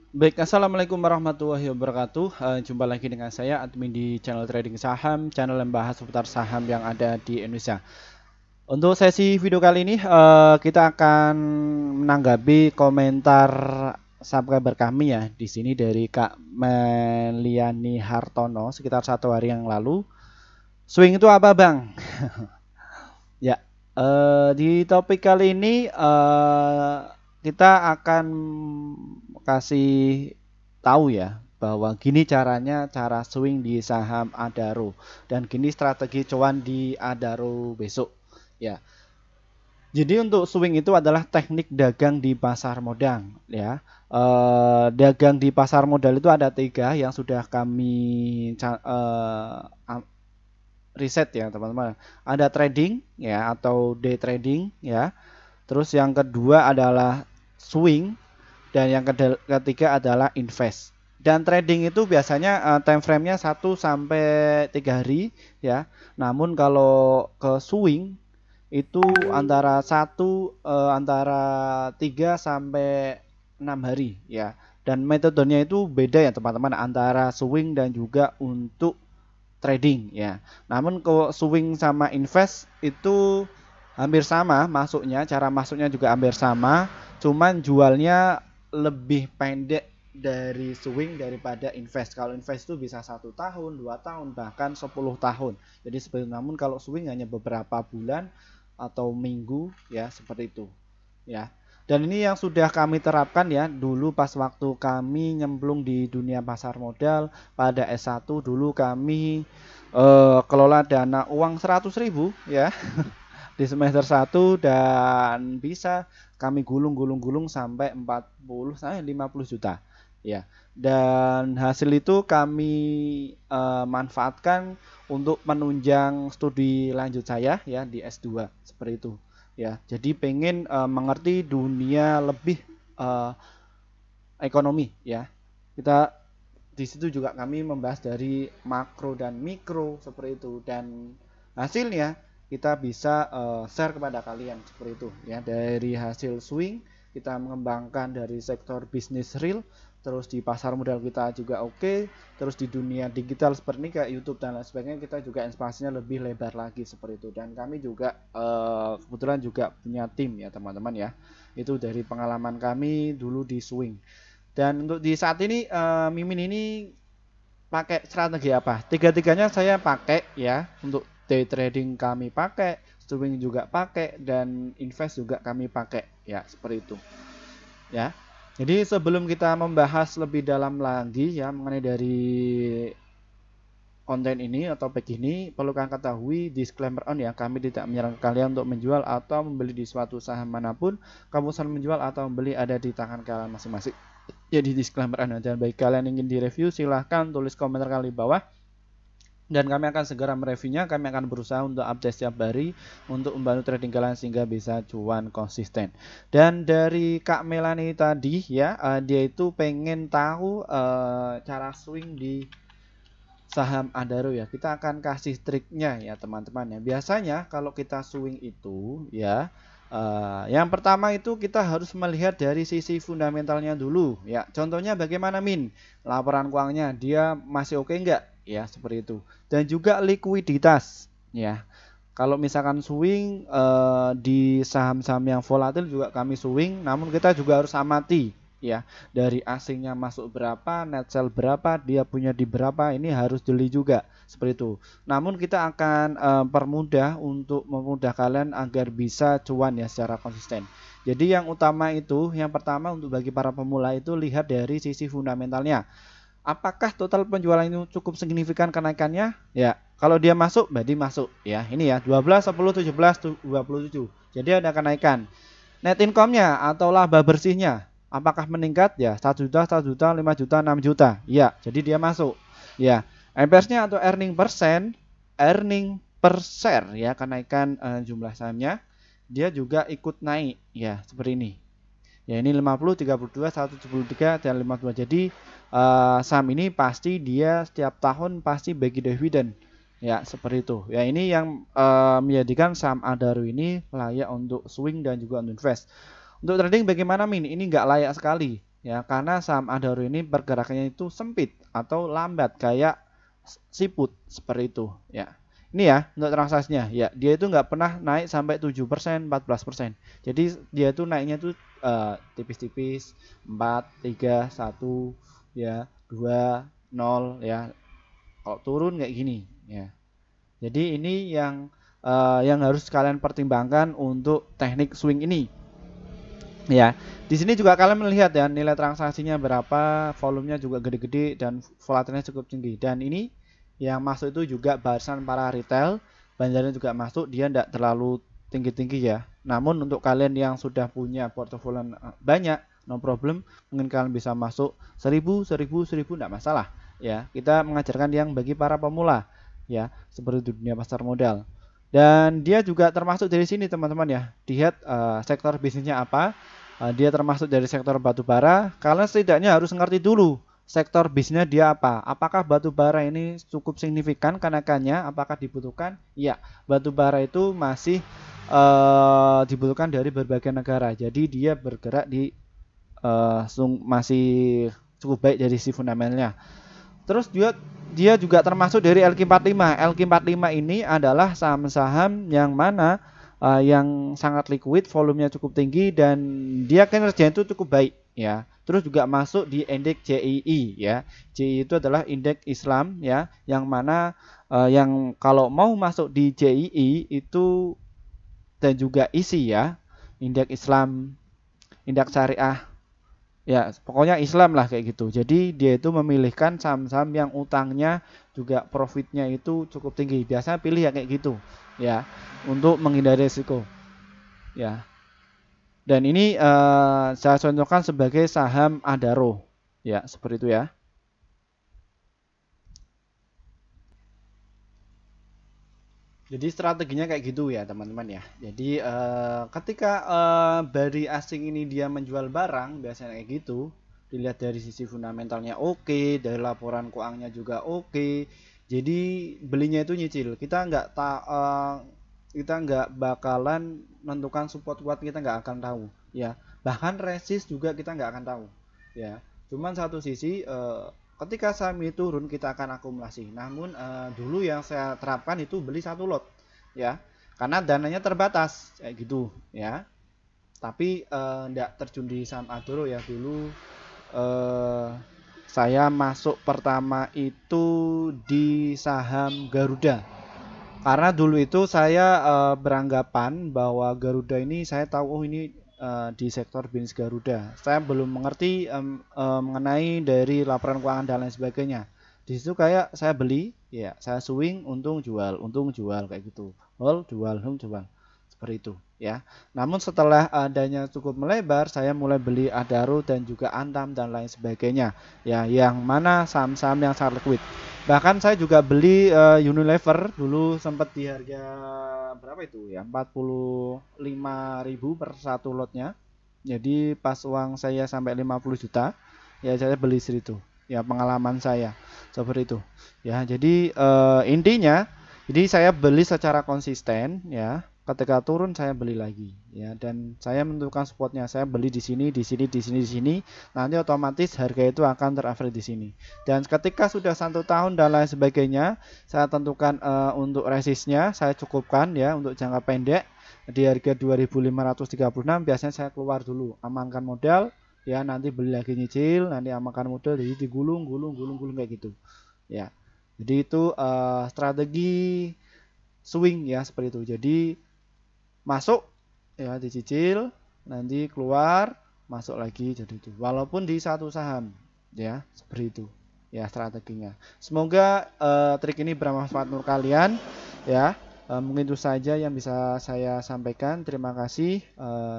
Baik, assalamualaikum warahmatullahi wabarakatuh. Jumpa lagi dengan saya, admin di channel trading saham, channel yang bahas seputar saham yang ada di Indonesia. Untuk sesi video kali ini, kita akan menanggapi komentar subscriber kami ya, di sini dari Kak Meliani Hartono sekitar 1 hari yang lalu. Swing itu apa, Bang? Ya, di topik kali ini kita akan kasih tahu ya bahwa gini caranya cara swing di saham Adaro dan gini strategi cuan di Adaro besok ya. Jadi untuk swing itu adalah teknik dagang di pasar modal ya. Dagang di pasar modal itu ada 3 yang sudah kami riset ya teman-teman. Ada trading ya atau day trading ya. Terus yang kedua adalah swing dan yang ketiga adalah invest. Dan trading itu biasanya time frame-nya 1 sampai 3 hari ya. Namun kalau ke swing itu antara 3 sampai 6 hari ya. Dan metodenya itu beda ya teman-teman antara swing dan juga untuk trading ya. Namun kalau swing sama invest itu hampir sama masuknya, cara masuknya juga hampir sama, cuman jualnya lebih pendek dari swing daripada invest. Kalau invest itu bisa 1 tahun, 2 tahun, bahkan 10 tahun. Jadi seperti itu. Namun kalau swing hanya beberapa bulan atau minggu ya seperti itu ya. Dan ini yang sudah kami terapkan ya dulu pas waktu kami nyemplung di dunia pasar modal pada S1 dulu kami kelola dana uang 100.000 ya di semester 1 dan bisa kami gulung sampai 40 sampai 50 juta ya. Dan hasil itu kami manfaatkan untuk menunjang studi lanjut saya ya di S2 seperti itu ya. Jadi pengen mengerti dunia lebih uh, ekonomi ya. Kita di situ juga kami membahas dari makro dan mikro seperti itu dan hasilnya kita bisa share kepada kalian seperti itu ya. Dari hasil swing kita mengembangkan dari sektor bisnis real, terus di pasar modal kita juga oke, terus di dunia digital seperti ini kayak YouTube dan lain sebagainya kita juga ekspansinya lebih lebar lagi seperti itu. Dan kami juga kebetulan juga punya tim ya teman-teman ya. Itu dari pengalaman kami dulu di swing. Dan untuk di saat ini Mimin ini pakai strategi apa? Tiga-tiganya saya pakai ya. Untuk day trading kami pakai, swing juga pakai, dan invest juga kami pakai ya seperti itu ya. Jadi sebelum kita membahas lebih dalam lagi ya mengenai dari konten ini atau topik ini, perlu kalian ketahui disclaimer on ya, kami tidak menyarankan kalian untuk menjual atau membeli di suatu saham manapun. Keputusan menjual atau membeli ada di tangan kalian masing-masing. Jadi disclaimer on, dan bagi kalian yang ingin direview silahkan tulis komentar kali bawah dan kami akan segera mereviewnya. Kami akan berusaha untuk update setiap hari untuk membantu trading kalian sehingga bisa cuan konsisten. Dan dari Kak Melani tadi ya, dia itu pengen tahu cara swing di saham Adaro ya. Kita akan kasih triknya ya teman-teman ya. Biasanya kalau kita swing itu ya, yang pertama itu kita harus melihat dari sisi fundamentalnya dulu ya. Contohnya bagaimana Min? Laporan keuangannya dia masih oke enggak? Ya seperti itu. Dan juga likuiditas ya. Kalau misalkan swing di saham-saham yang volatil juga kami swing, namun kita juga harus amati ya, dari asingnya masuk berapa, net sell berapa, dia punya di berapa, ini harus jeli juga seperti itu. Namun kita akan permudah untuk memudah kalian agar bisa cuan ya secara konsisten. Jadi yang utama itu, yang pertama untuk bagi para pemula itu lihat dari sisi fundamentalnya. Apakah total penjualan ini cukup signifikan kenaikannya? Ya, kalau dia masuk, berarti masuk. Ya, ini ya 12, 10, 17, 27. Jadi ada kenaikan. Net income-nya atau laba bersihnya, apakah meningkat? Ya, 1 juta, 1 juta, 5 juta, 6 juta. Ya, jadi dia masuk. Ya, MPS-nya atau earning per share ya, kenaikan jumlah sahamnya, dia juga ikut naik ya, seperti ini. Ya, ini 50, 32, 173 dan 52. Jadi saham ini pasti dia setiap tahun pasti bagi dividen. Ya, seperti itu. Ya, ini yang menjadikan saham Adaro ini layak untuk swing dan juga untuk invest. Untuk trading bagaimana Min? Ini nggak layak sekali. ya, karena saham Adaro ini pergerakannya itu sempit atau lambat kayak siput seperti itu ya. Ini ya untuk transaksinya ya, dia itu nggak pernah naik sampai 7%, 14%. Jadi dia itu naiknya tuh tipis-tipis, 4, 3, 1 ya, 2, 0 ya. Kalau turun kayak gini ya. Jadi ini yang harus kalian pertimbangkan untuk teknik swing ini. Ya, di sini juga kalian melihat ya nilai transaksinya berapa, volumenya juga gede-gede dan volatilnya cukup tinggi. Dan ini yang masuk itu juga barisan para retail, banjarnya juga masuk, dia tidak terlalu tinggi-tinggi ya. Namun untuk kalian yang sudah punya portofolio banyak, no problem, mungkin kalian bisa masuk 1000, 1000, 1000 tidak masalah. Ya, kita mengajarkan yang bagi para pemula ya, seperti dunia pasar modal. Dan dia juga termasuk dari sini teman-teman ya. Lihat sektor bisnisnya apa. Dia termasuk dari sektor batu bara. Kalian setidaknya harus ngerti dulu sektor bisnisnya dia apa. Apakah batu bara ini cukup signifikan kenaikannya? Apakah dibutuhkan? Iya, batu bara itu masih dibutuhkan dari berbagai negara. Jadi dia bergerak di masih cukup baik dari si fundamentalnya. Terus dia juga termasuk dari LQ45. LQ45 ini adalah saham-saham yang mana yang sangat liquid, volumenya cukup tinggi dan dia kinerjanya itu cukup baik ya. Terus juga masuk di indeks JII ya. JII itu adalah indeks Islam ya, yang mana yang kalau mau masuk di JII itu dan juga isi ya, indeks Islam, indeks syariah. Ya, pokoknya Islam lah kayak gitu. Jadi dia itu memilihkan saham-saham yang utangnya juga profitnya itu cukup tinggi. Biasanya pilih yang kayak gitu, ya, untuk menghindari risiko. Ya. Dan ini saya contohkan sebagai saham Adaro. Ya, seperti itu ya. Jadi strateginya kayak gitu ya teman-teman ya. Jadi ketika bari asing ini dia menjual barang biasanya kayak gitu. Dilihat dari sisi fundamentalnya oke, dari laporan keuangannya juga oke. Jadi belinya itu nyicil. Kita nggak bakalan menentukan support kuat, kita nggak akan tahu ya. Bahkan resist juga kita nggak akan tahu ya. Cuman satu sisi ketika saham ini turun kita akan akumulasi. Namun dulu yang saya terapkan itu beli satu lot ya. Karena dananya terbatas kayak gitu ya. Tapi enggak terjun di saham Adaro ya dulu. Saya masuk pertama itu di saham Garuda. Karena dulu itu saya beranggapan bahwa Garuda ini saya tahu ini di sektor bisnis Garuda. Saya belum mengerti mengenai dari laporan keuangan dan lain sebagainya. Di situ kayak saya beli, ya saya swing, untung jual kayak gitu. Hold, jual, jual. Seperti itu, ya. Namun setelah adanya cukup melebar, saya mulai beli Adaro dan juga Antam dan lain sebagainya. Ya, yang mana saham-saham yang sangat liquid. Bahkan saya juga beli Unilever dulu sempat di harga berapa itu ya? 45.000 per satu lotnya. Jadi pas uang saya sampai 50 juta, ya saya beli situ. Ya pengalaman saya seperti itu. Ya, jadi intinya jadi saya beli secara konsisten ya. Ketika turun saya beli lagi ya, dan saya menentukan spotnya. Saya beli di sini, di sini, di sini, di sini. Nanti otomatis harga itu akan teraverage di sini. Dan ketika sudah 1 tahun dan lain sebagainya, saya tentukan untuk resistnya saya cukupkan ya untuk jangka pendek di harga 2536. Biasanya saya keluar dulu, amankan modal ya, nanti beli lagi nyicil, nanti amankan modal, jadi digulung kayak gitu ya. Jadi itu strategi swing ya seperti itu. Jadi masuk ya dicicil, nanti keluar, masuk lagi, jadi itu. Walaupun di satu saham ya, seperti itu ya strateginya. Semoga trik ini bermanfaat untuk kalian ya. Mungkin itu saja yang bisa saya sampaikan. Terima kasih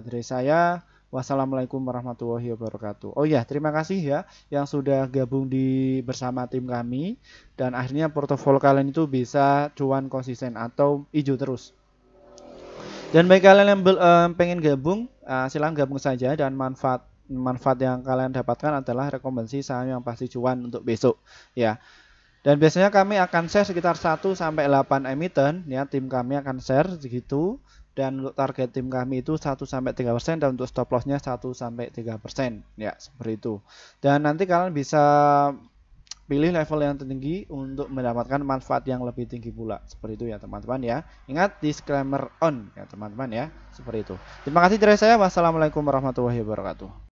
dari saya. Wassalamualaikum warahmatullahi wabarakatuh. Oh ya, terima kasih ya yang sudah gabung bersama tim kami, dan akhirnya portofolio kalian itu bisa cuan konsisten atau hijau terus. Dan bagi kalian yang pengen gabung, silahkan gabung saja, dan manfaat yang kalian dapatkan adalah rekomendasi saham yang pasti cuan untuk besok ya. Dan biasanya kami akan share sekitar 1 sampai 8 emiten ya, tim kami akan share segitu. dan untuk target tim kami itu 1-3% dan untuk stop lossnya 1-3%, ya seperti itu. Dan nanti kalian bisa pilih level yang tertinggi untuk mendapatkan manfaat yang lebih tinggi pula, seperti itu ya teman-teman ya. Ingat disclaimer on ya teman-teman ya, seperti itu. Terima kasih dari saya. Wassalamualaikum warahmatullahi wabarakatuh.